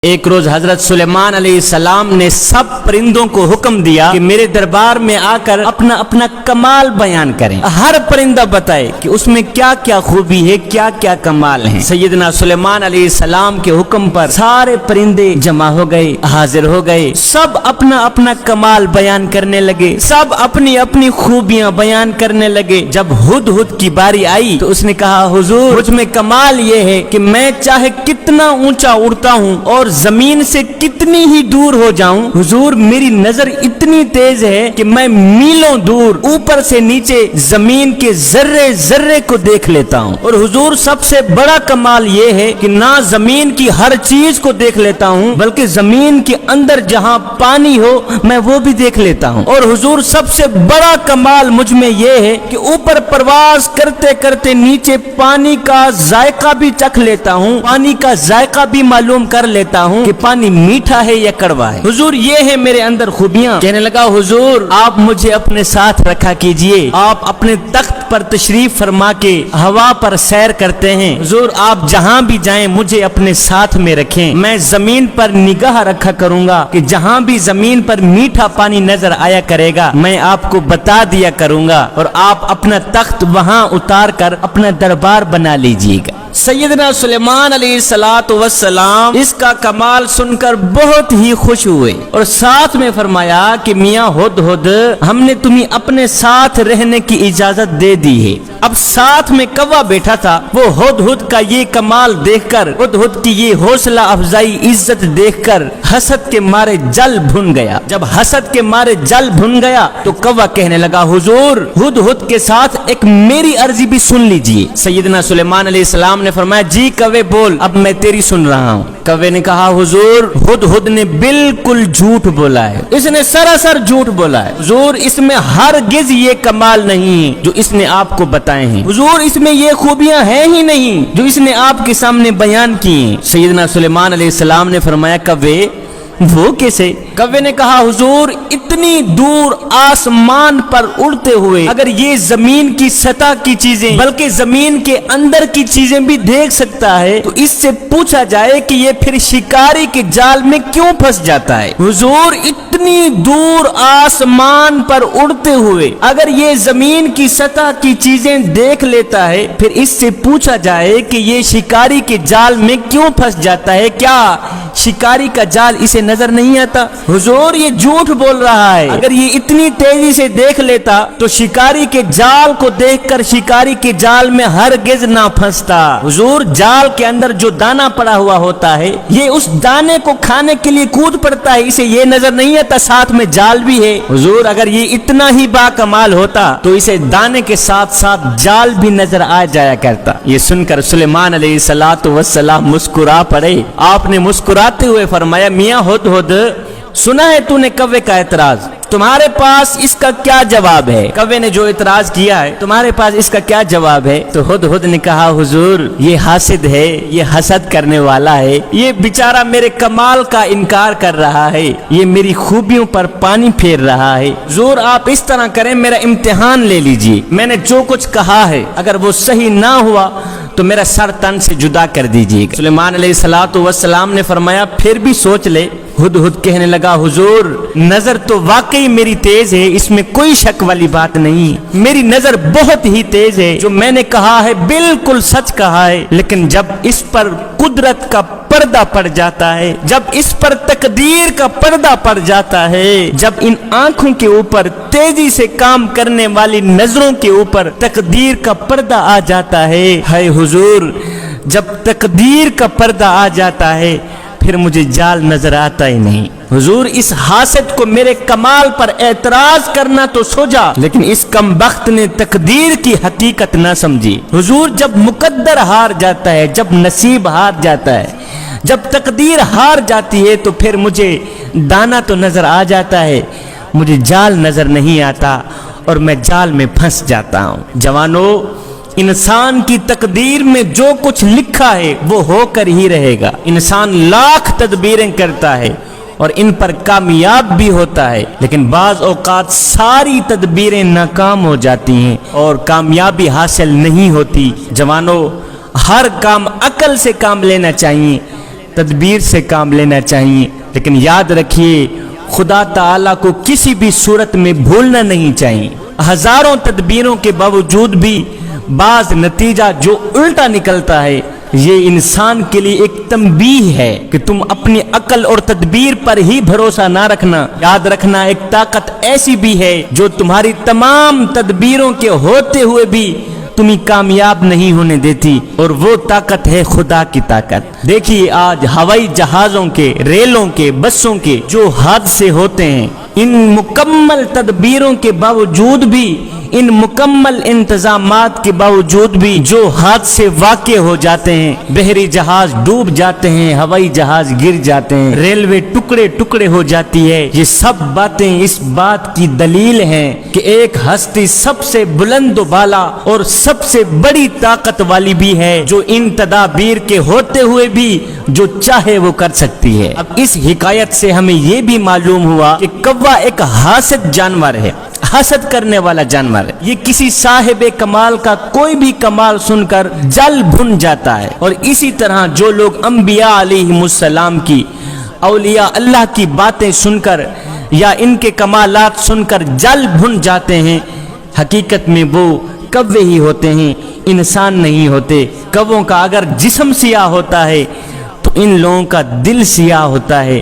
ایک روز حضرت سلیمان علیہ السلام نے سب پرندوں کو حکم دیا کہ میرے دربار میں آ کر اپنا اپنا کمال بیان کریں. ہر پرندہ بتائے کہ اس میں کیا کیا خوبی ہے، کیا کیا کمال ہے. سیدنا سلیمان علیہ السلام کے حکم پر سارے پرندے جمع ہو گئے، حاضر ہو گئے. سب اپنا اپنا کمال بیان کرنے لگے، سب اپنی اپنی خوبیاں بیان کرنے لگے. جب ہدہد کی باری آئی تو اس نے کہا، حضور مجھ میں کمال یہ ہے کہ میں چاہے کتنا اونچا اڑتا ہوں اور زمین سے کتنی ہی دور ہو جاؤں، حضور میری نظر اتنی تیز ہے کہ میں میلوں دور اوپر سے نیچے زمین کے ذرے ذرے کو دیکھ لیتا ہوں. اور حضور سب سے بڑا کمال یہ ہے کہ نہ زمین کی ہر چیز کو دیکھ لیتا ہوں بلکہ زمین کے اندر جہاں پانی ہو میں وہ بھی دیکھ لیتا ہوں. اور حضور سب سے بڑا کمال مجھ میں یہ ہے کہ اوپر پرواز کرتے کرتے نیچے پانی کا ذائقہ بھی چکھ لیتا ہوں، پانی کا ذائقہ بھی معلوم کر لیتا ہوں کہ پانی میٹھا ہے یا کڑوا ہے. حضور یہ ہے میرے اندر خوبیاں. کہنے لگا، حضور آپ مجھے اپنے ساتھ رکھا کیجئے. آپ اپنے تخت پر تشریف فرما کے ہوا پر سیر کرتے ہیں. حضور آپ جہاں بھی جائیں مجھے اپنے ساتھ میں رکھیں. میں زمین پر نگاہ رکھا کروں گا کہ جہاں بھی زمین پر میٹھا پانی نظر آیا کرے گا میں آپ کو بتا دیا کروں گا اور آپ اپنا تخت وہاں اتار کر اپنا دربار بنا لیجئے گا. سیدنا سلیمان علیہ السلام اس کا کمال سن کر بہت ہی خوش ہوئے اور ساتھ میں فرمایا کہ میاں ہدہد ہم نے تمہیں اپنے ساتھ رہنے کی اجازت دے دی ہے. اب ساتھ میں کوا بیٹھا تھا، وہ ہدہد کا یہ کمال دیکھ کر، ہدہد کی یہ حوصلہ افزائی عزت دیکھ کر حسد کے مارے جل بھن گیا. جب حسد کے مارے جل بھن گیا تو کوا کہنے لگا، حضور ہدہد کے ساتھ ایک میری عرضی بھی سن لیجئے. سیدنا سلیمان علیہ السلام نے فرمایا، جی کوے بول، اب میں تیری سن رہا ہوں. کوے نے کہا، حضور ہدہد نے بالکل جھوٹ بولا ہے، اس نے سراسر جھوٹ بولا ہے. حضور اس میں ہرگز یہ کمال نہیں جو اس نے آپ کو بتائے ہیں. حضور اس میں یہ خوبیاں ہیں ہی نہیں جو اس نے آپ کے سامنے بیان کی ہیں. سیدنا سلیمان علیہ السلام نے فرمایا، کوے وہ کیسے؟ کوے نے کہا، حضور اتنی دور آسمان پر اڑتے ہوئے اگر یہ زمین کی سطح کی چیزیں بلکہ زمین کے اندر کی چیزیں بھی دیکھ سکتا ہے تو اس سے پوچھا جائے کہ یہ پھر شکاری کے جال میں کیوں پھنس جاتا ہے. حضور اتنی دور آسمان پر اڑتے ہوئے اگر یہ زمین کی سطح کی چیزیں دیکھ لیتا ہے پھر اس سے پوچھا جائے کہ یہ شکاری کے جال میں کیوں پھنس جاتا ہے، کیا شکاری کا جال اسے نظر نہیں آتا؟ حضور یہ جھوٹ بول رہا ہے. اگر یہ اتنی تیزی سے دیکھ لیتا تو شکاری کے جال کو دیکھ کر شکاری کے جال میں ہرگز نہ پھنستا. حضور جال کے اندر جو دانا پڑا ہوا ہوتا ہے یہ اس دانے کو کھانے کے لیے کود پڑتا ہے، اسے یہ نظر نہیں آتا ساتھ میں جال بھی ہے. حضور اگر یہ اتنا ہی با کمال ہوتا تو اسے دانے کے ساتھ ساتھ جال بھی نظر آ جایا کرتا. یہ سن کر سلیمان علیہ السلام مسکرا پڑے. آپ نے مسکراتے ہوئے فرمایا، میاں ہدہد سنا ہے تو نے کوے کا اعتراض، تمہارے پاس اس کا کیا جواب ہے؟ کوے نے جو اعتراض کیا ہے تمہارے پاس اس کا کیا جواب ہے؟ تو ہدہد نے کہا، حضور یہ حاسد ہے، یہ حسد کرنے والا ہے، یہ بیچارہ میرے کمال کا انکار کر رہا ہے، یہ میری خوبیوں پر پانی پھیر رہا ہے. حضور آپ اس طرح کریں، میرا امتحان لے لیجئے، میں نے جو کچھ کہا ہے اگر وہ صحیح نہ ہوا تو میرا سر تن سے جدا کر دیجئے. سلیمان علیہ السلام نے فرمایا، پھر بھی سوچ لے. ہدہد کہنے لگا، حضور نظر تو واقعی میری تیز ہے، اس میں کوئی شک والی بات نہیں، میری نظر بہت ہی تیز ہے، جو میں نے کہا ہے بالکل سچ کہا ہے. لیکن جب اس پر قدرت کا پردہ پڑ جاتا ہے، جب اس پر تقدیر کا پردہ پڑ جاتا ہے، جب ان آنکھوں کے اوپر تیزی سے کام کرنے والی نظروں کے اوپر تقدیر کا پردہ آ جاتا ہے، ہے حضور جب تقدیر کا پردہ آ جاتا ہے پھر مجھے جال نظر آتا ہی نہیں. حضور اس حاسد کو میرے کمال پر اعتراض کرنا تو سوچا لیکن اس کم بخت نے تقدیر کی حقیقت نہ سمجھی. حضور جب مقدر ہار جاتا ہے، جب نصیب ہار جاتا ہے، جب تقدیر ہار جاتی ہے تو پھر مجھے دانا تو نظر آ جاتا ہے، مجھے جال نظر نہیں آتا اور میں جال میں پھنس جاتا ہوں. جوانو، انسان کی تقدیر میں جو کچھ لکھا ہے وہ ہو کر ہی رہے گا. انسان لاکھ تدبیریں کرتا ہے اور ان پر کامیاب بھی ہوتا ہے لیکن بعض اوقات ساری تدبیریں ناکام ہو جاتی ہیں اور کامیابی حاصل نہیں ہوتی. جوانو، ہر کام عقل سے کام لینا چاہیے، تدبیر سے کام لینا چاہیے، لیکن یاد رکھیے خدا تعالیٰ کو کسی بھی صورت میں بھولنا نہیں چاہیے۔ ہزاروں تدبیروں کے باوجود بھی بعض نتیجہ جو الٹا نکلتا ہے، یہ انسان کے لیے ایک تنبیہ ہے کہ تم اپنی عقل اور تدبیر پر ہی بھروسہ نہ رکھنا۔ یاد رکھنا ایک طاقت ایسی بھی ہے جو تمہاری تمام تدبیروں کے ہوتے ہوئے بھی تمہیں کامیاب نہیں ہونے دیتی، اور وہ طاقت ہے خدا کی طاقت۔ دیکھیے آج ہوائی جہازوں کے، ریلوں کے، بسوں کے جو حادثے ہوتے ہیں، ان مکمل تدبیروں کے باوجود بھی، ان مکمل انتظامات کے باوجود بھی جو حادثے واقع ہو جاتے ہیں، بحری جہاز ڈوب جاتے ہیں، ہوائی جہاز گر جاتے ہیں، ریلوے ٹکڑے ٹکڑے ہو جاتی ہے، یہ سب باتیں اس بات کی دلیل ہیں کہ ایک ہستی سب سے بلند و بالا اور سب سے بڑی طاقت والی بھی ہے، جو ان تدابیر کے ہوتے ہوئے بھی جو چاہے وہ کر سکتی ہے۔ اب اس حکایت سے ہمیں یہ بھی معلوم ہوا کہ کوا ایک حاسد جانور ہے، حسد کرنے والا جانور ہے۔ یہ کسی صاحب کمال کا کوئی بھی کمال سن کر جل بھن جاتا ہے، اور اسی طرح جو لوگ انبیاء علیہم السلام کی، اولیاء اللہ کی باتیں سن کر یا ان کے کمالات سن کر جل بھن جاتے ہیں، حقیقت میں وہ کوے ہی ہوتے ہیں، انسان نہیں ہوتے۔ کووں کا اگر جسم سیاہ ہوتا ہے تو ان لوگوں کا دل سیاہ ہوتا ہے۔